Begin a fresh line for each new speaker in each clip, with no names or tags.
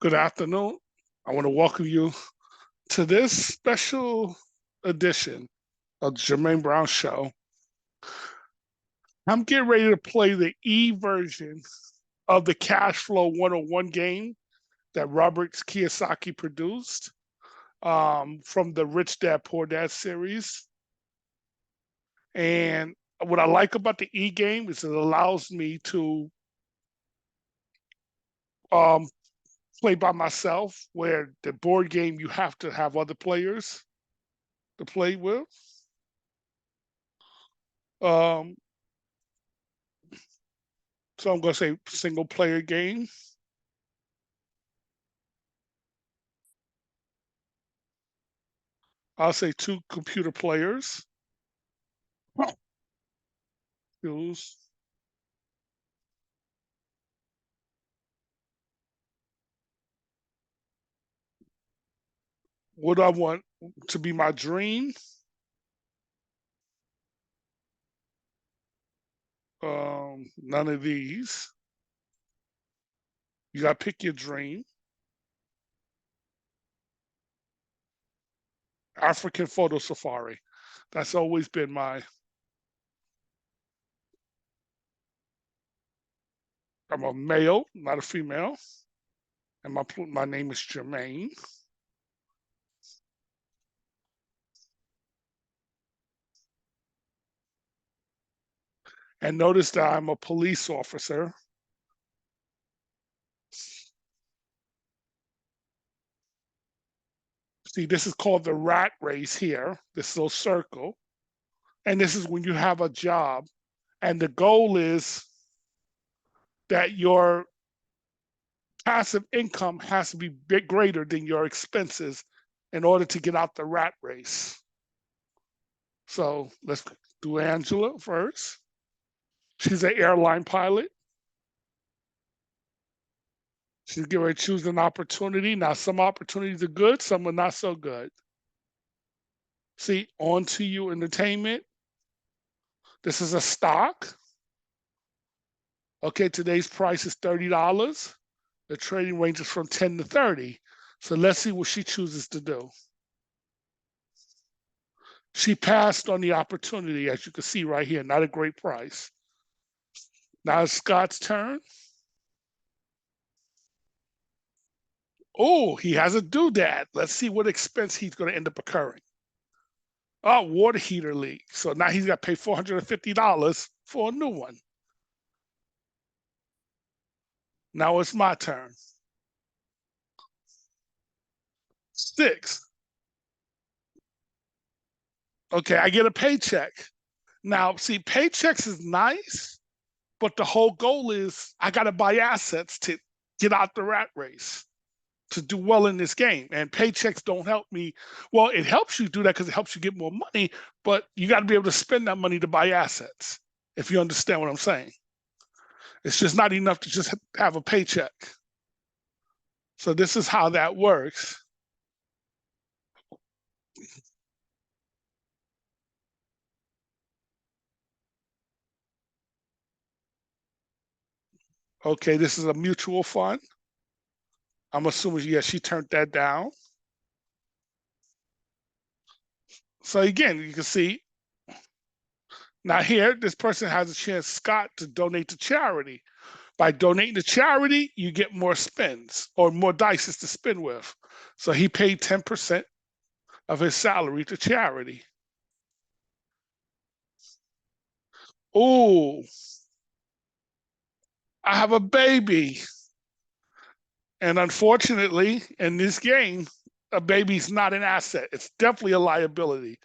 Good afternoon. I want to welcome you to this special edition of the Jermaine Brown Show. I'm getting ready to play the E version of the Cash Flow 101 game that Robert Kiyosaki produced from the Rich Dad Poor Dad series. And what I like about the E game is it allows me to um, play by myself, where the board game you have to have other players to play with. Um, so I'm going to say single player game. I'll say two computer players. Use. What I want to be my dream. None of these. You got to pick your dream. African photo safari. That's always been my. I'm a male, not a female, and my name is Jermaine. And notice that I'm a police officer. See, this is called the rat race here, this little circle. And this is when you have a job. And the goal is that your passive income has to be bit greater than your expenses in order to get out the rat race. So let's do Angela first. She's an airline pilot. She's getting ready to choose an opportunity. Now, some opportunities are good, some are not so good. See, On To You Entertainment. This is a stock. Okay, today's price is $30. The trading range is from 10 to 30. So let's see what she chooses to do. She passed on the opportunity, as you can see right here, not a great price. Now it's Scott's turn. Oh, he has a doodad. Let's see what expense he's going to end up incurring. Oh, water heater leak. So now he's got to pay $450 for a new one. Now it's my turn. 6. Okay, I get a paycheck. Now, see, paychecks is nice, but the whole goal is I got to buy assets to get out the rat race, to do well in this game. And paychecks don't help me. Well, it helps you do that because it helps you get more money, but you got to be able to spend that money to buy assets, if you understand what I'm saying. It's just not enough to just have a paycheck. So this is how that works. Okay, this is a mutual fund. I'm assuming, yeah, she turned that down. So again, you can see now here, this person has a chance, Scott, to donate to charity. By donating to charity, you get more spins or more dice to spin with. So he paid 10% of his salary to charity. Oh, I have a baby. And unfortunately, in this game, a baby's not an asset. It's definitely a liability.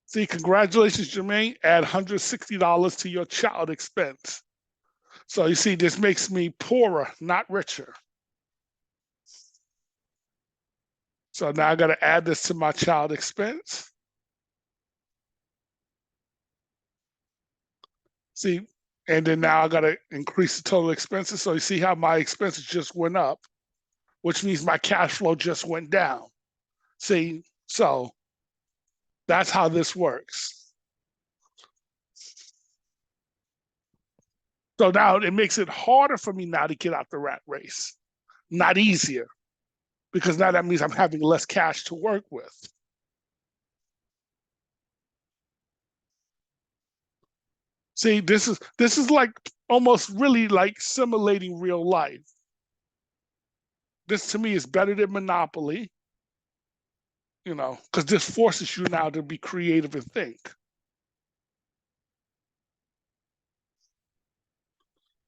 See, congratulations, Jermaine. Add $160 to your child expense. So you see, this makes me poorer, not richer. So now I got to add this to my child expense. See, and then now I got to increase the total expenses. So you see how my expenses just went up, which means my cash flow just went down. See, so that's how this works. So now it makes it harder for me now to get out the rat race. not easier, because now that means I'm having less cash to work with. See, this is like almost really like simulating real life. This to me is better than Monopoly, because this forces you now to be creative and think.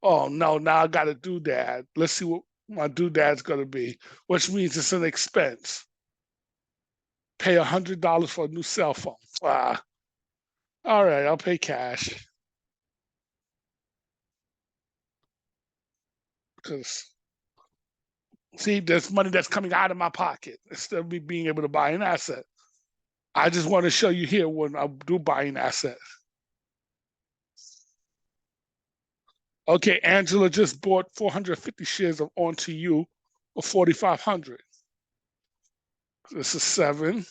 Oh no, now I got a doodad. Let's see what my doodad's gonna be, which means it's an expense. Pay $100 for a new cell phone. Ah, all right, I'll pay cash because see, there's money that's coming out of my pocket instead of me being able to buy an asset. I just want to show you here when I do buy an asset. Okay, Angela just bought 450 shares of Onto You for 4,500. This is 7.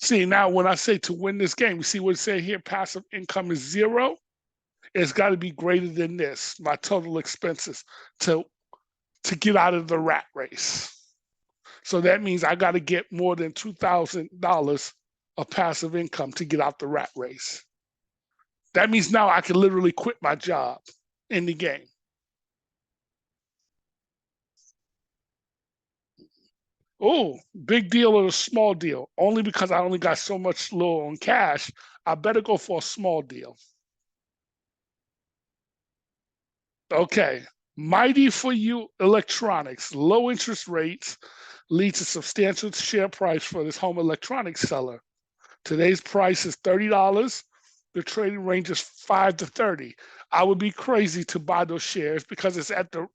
See, now when I say to win this game, you see what it say here, passive income is 0. It's got to be greater than this, my total expenses, to to get out of the rat race. So that means I got to get more than $2,000 of passive income to get out the rat race. That means now I can literally quit my job in the game. Oh, big deal or a small deal? Only because I only got so much low on cash, I better go for a small deal. Okay. Mighty for you electronics. Low interest rates lead to substantial share price for this home electronics seller. Today's price is $30. The trading range is 5 to 30. I would be crazy to buy those shares because it's at the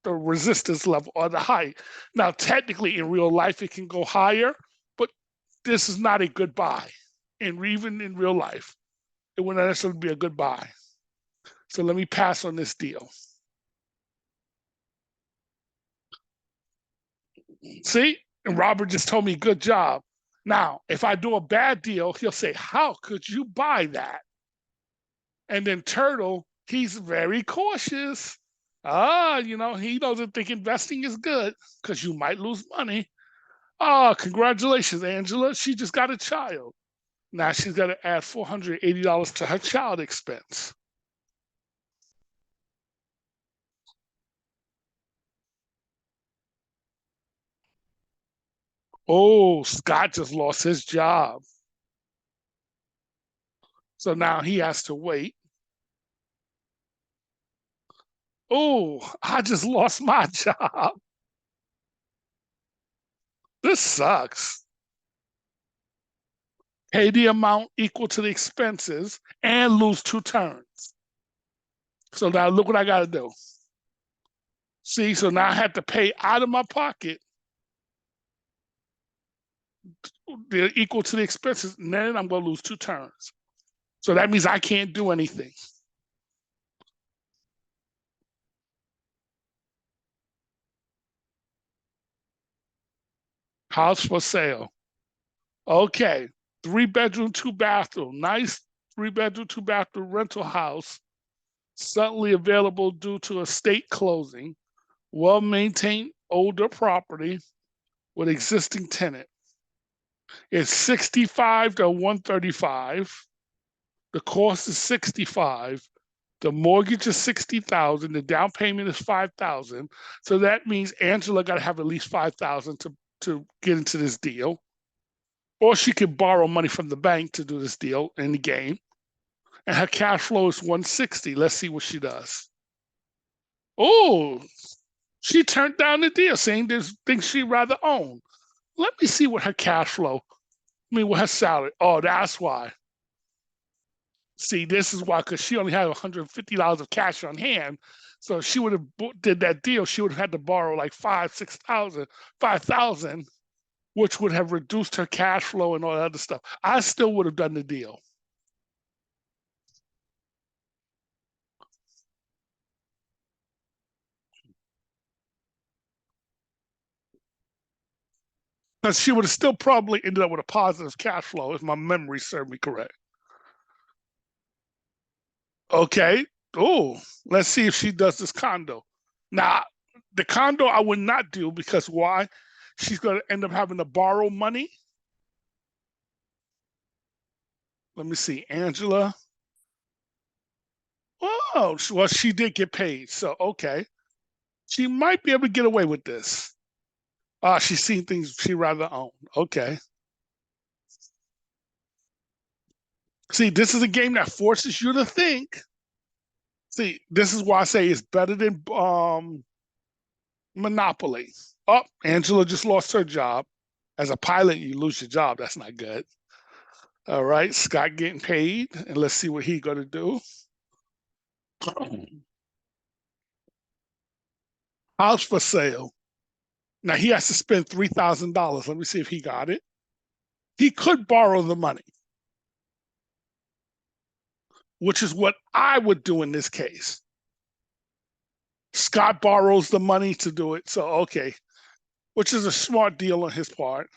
resistance level or the height. Now, technically, in real life, it can go higher, but this is not a good buy. And even in real life, it would not necessarily be a good buy. So let me pass on this deal. See? And Robert just told me, good job. Now, if I do a bad deal, he'll say, how could you buy that? And then Turtle, he's very cautious. He doesn't think investing is good because you might lose money. Oh, congratulations, Angela. She just got a child. Now she's got to add $480 to her child expense. Oh, Scott just lost his job. So now he has to wait. Oh, I just lost my job. This sucks. Pay the amount equal to the expenses and lose 2 turns. So now look what I got to do. See, so now I have to pay out of my pocket the equal to the expenses, and then I'm going to lose 2 turns. So that means I can't do anything. House for sale. Okay, 3 bedroom, 2 bathroom, nice 3 bedroom, 2 bathroom rental house, suddenly available due to estate closing, well maintained older property with existing tenant. It's 65 to 135. The cost is 65. The mortgage is 60,000. The down payment is 5,000. So that means Angela got to have at least 5,000 to get into this deal. Or she could borrow money from the bank to do this deal in the game. And her cash flow is 160. Let's see what she does. Oh, she turned down the deal, saying there's things she'd rather own. Let me see what her cash flow, what her salary. Oh, that's why. See, this is why, because she only had $150 of cash on hand. So if she would have did that deal, she would have had to borrow like 5,000, which would have reduced her cash flow and all that other stuff. I still would have done the deal. Because she would have still probably ended up with a positive cash flow if my memory served me correct. Okay. Oh, let's see if she does this condo. Now, the condo I would not do because why? She's going to end up having to borrow money. Let me see. Angela. Oh, well, she did get paid. So, okay. She might be able to get away with this. She's seen things she rather own. Okay. See, this is a game that forces you to think. See, this is why I say it's better than Monopoly. Oh, Angela just lost her job. As a pilot, you lose your job. That's not good. All right, Scott getting paid, and let's see what he gonna do. House for sale. Now he has to spend $3,000. Let me see if he got it. He could borrow the money, which is what I would do in this case. Scott borrows the money to do it. So, okay, which is a smart deal on his part.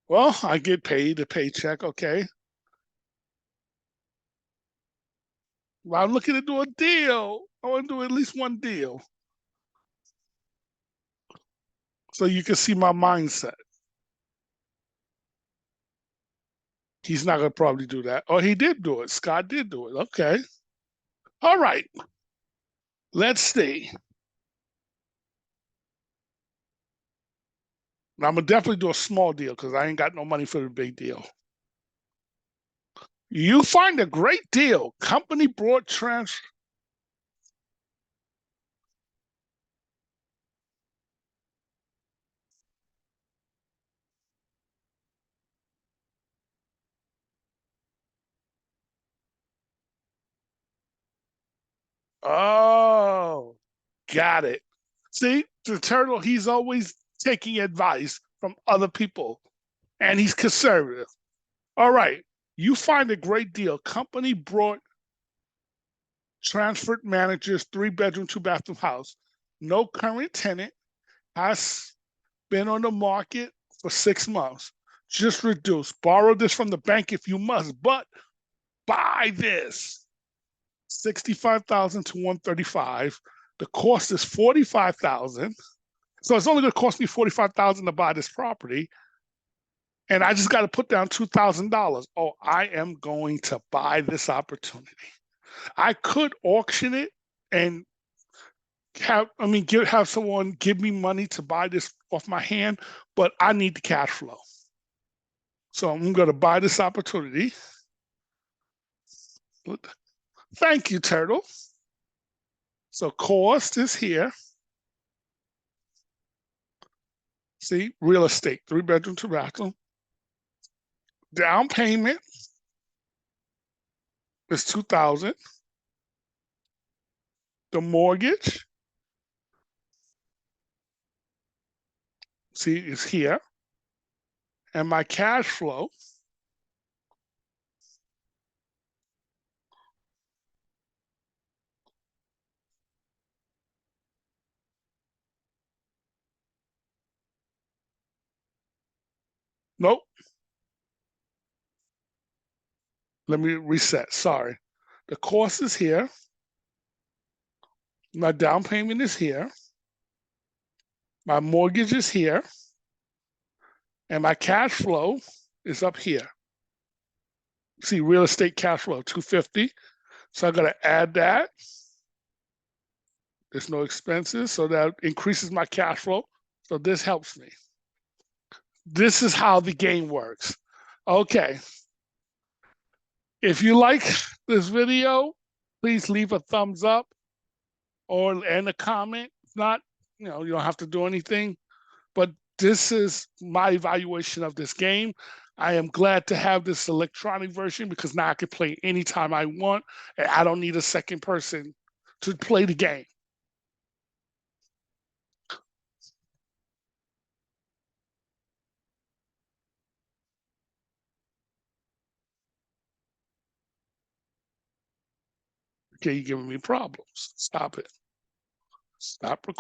Well, I get paid a paycheck. Okay. Well, I'm looking to do a deal. I want to do at least one deal so you can see my mindset. He's not going to probably do that. Oh, he did do it. Scott did do it. Okay. All right. Let's see. Now, I'm going to definitely do a small deal because I ain't got no money for the big deal. You find a great deal. Company brought transfer. Oh, got it. See, the turtle, he's always taking advice from other people and he's conservative. All right. You find a great deal. Company brought transferred managers, 3 bedroom, 2 bathroom house. No current tenant, has been on the market for 6 months. Just reduce. Borrow this from the bank if you must, but buy this. 65,000 to 135. The cost is 45,000. So it's only going to cost me 45,000 to buy this property. And I just got to put down $2,000. Oh, I am going to buy this opportunity. I could auction it and have someone give me money to buy this off my hand, but I need the cash flow. So I'm going to buy this opportunity. Thank you, Turtle. So cost is here. See, real estate, 3 bedroom, 2 bathroom. Down payment is 2,000. The mortgage, see, is here. And my cash flow, nope. Let me reset. Sorry. The cost is here. My down payment is here. My mortgage is here. And my cash flow is up here. See, real estate cash flow, 250. So I got to add that. There's no expenses. So that increases my cash flow. So this helps me. This is how the game works. Okay. If you like this video, please leave a thumbs up and a comment. If not, you don't have to do anything. But this is my evaluation of this game. I am glad to have this electronic version because now I can play anytime I want, and I don't need a second person to play the game. Okay, you're giving me problems. Stop it. Stop recording.